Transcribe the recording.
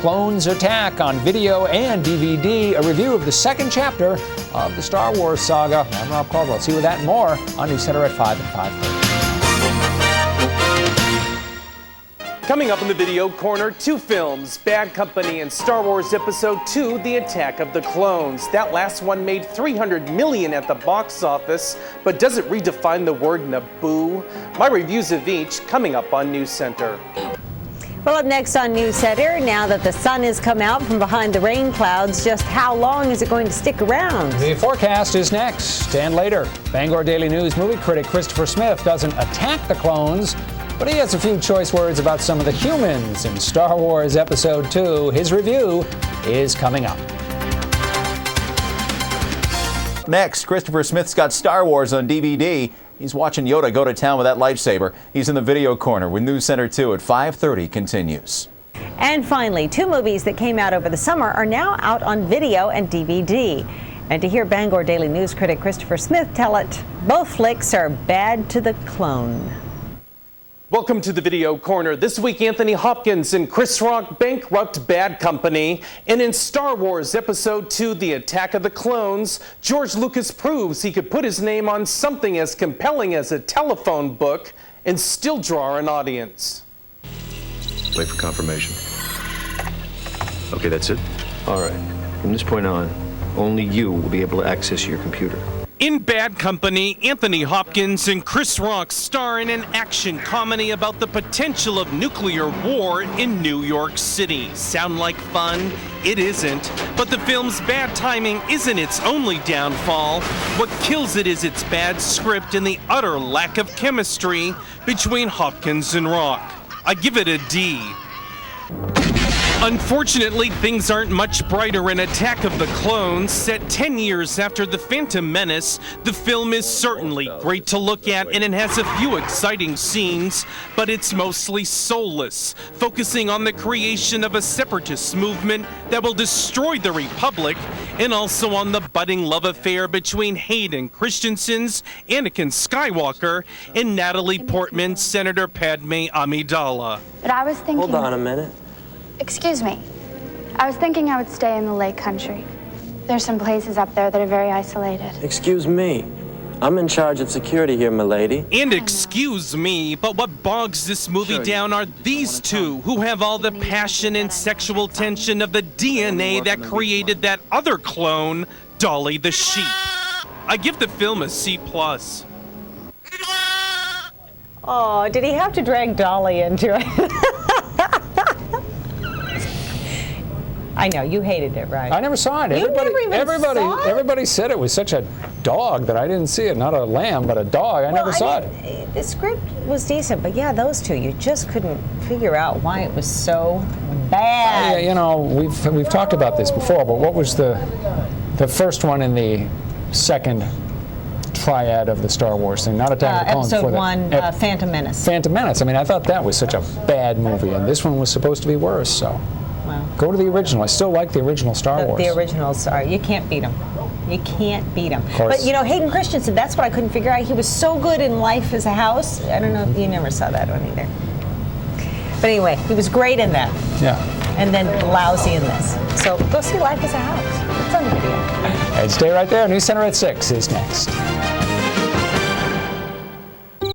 Clones Attack on video and DVD, a review of the second chapter of the Star Wars saga. I'm Rob Caldwell. See you with that and more on News Center at 5 and 5:30. Coming up in the video corner, two films, Bad Company and Star Wars Episode 2, The Attack of the Clones. That last one made $300 million at the box office, but does it redefine the word Naboo? My reviews of each coming up on News Center. Well, up next on News Center, now that the sun has come out from behind the rain clouds, just how long is it going to stick around? The forecast is next. And later, Bangor Daily News movie critic Christopher Smith doesn't attack the clones, but he has a few choice words about some of the humans in Star Wars Episode 2. His review is coming up. Next, Christopher Smith's got Star Wars on DVD. He's watching Yoda go to town with that lightsaber. He's in the video corner with News Center 2 at 5:30 continues. And finally, two movies that came out over the summer are now out on video and DVD. And to hear Bangor Daily News critic Christopher Smith tell it, both flicks are bad to the clone. Welcome to the video corner. This week, Anthony Hopkins and Chris Rock bankrupt Bad Company. And in Star Wars Episode 2, The Attack of the Clones, George Lucas proves he could put his name on something as compelling as a telephone book and still draw an audience. Wait for confirmation. Okay, that's it? All right. From this point on, only you will be able to access your computer. In Bad Company, Anthony Hopkins and Chris Rock star in an action comedy about the potential of nuclear war in New York City. Sound like fun? It isn't. But the film's bad timing isn't its only downfall. What kills it is its bad script and the utter lack of chemistry between Hopkins and Rock. I give it a D. Unfortunately, things aren't much brighter in Attack of the Clones. Set 10 years after The Phantom Menace, the film is certainly great to look at and it has a few exciting scenes, but it's mostly soulless, focusing on the creation of a separatist movement that will destroy the Republic, and also on the budding love affair between Hayden Christensen's Anakin Skywalker and Natalie Portman's Senator Padme Amidala. But I was thinking... Hold on a minute. Excuse me. I was thinking I would stay in the Lake Country. There's some places up there that are very isolated. Excuse me. I'm in charge of security here, milady. And excuse me, but what bogs this movie down are these two who have all the passion and sexual tension of the DNA that created that other clone, Dolly the sheep. I give the film a C+. Oh, did he have to drag Dolly into it? I know, you hated it, right? I never saw it. Everybody said it was such a dog that I didn't see it. Not a lamb, but a dog. I never saw it. The script was decent, but yeah, those two, you just couldn't figure out why it was so bad. You know, we've talked about this before, but what was the first one in the second triad of the Star Wars thing? Not Attack of the Clones. Episode 1, Phantom Menace. Phantom Menace. I mean, I thought that was such a bad movie, and this one was supposed to be worse, so. Wow. Go to the original. I still like the original Star Wars. The originals are, you can't beat them. You can't beat them. Of course. But you know, Hayden Christensen, that's what I couldn't figure out. He was so good in Life as a House. I don't know if you never saw that one either. But anyway, he was great in that. Yeah. And then lousy in this. So go see Life as a House. It's on the video. And stay right there. News Center at 6 is next.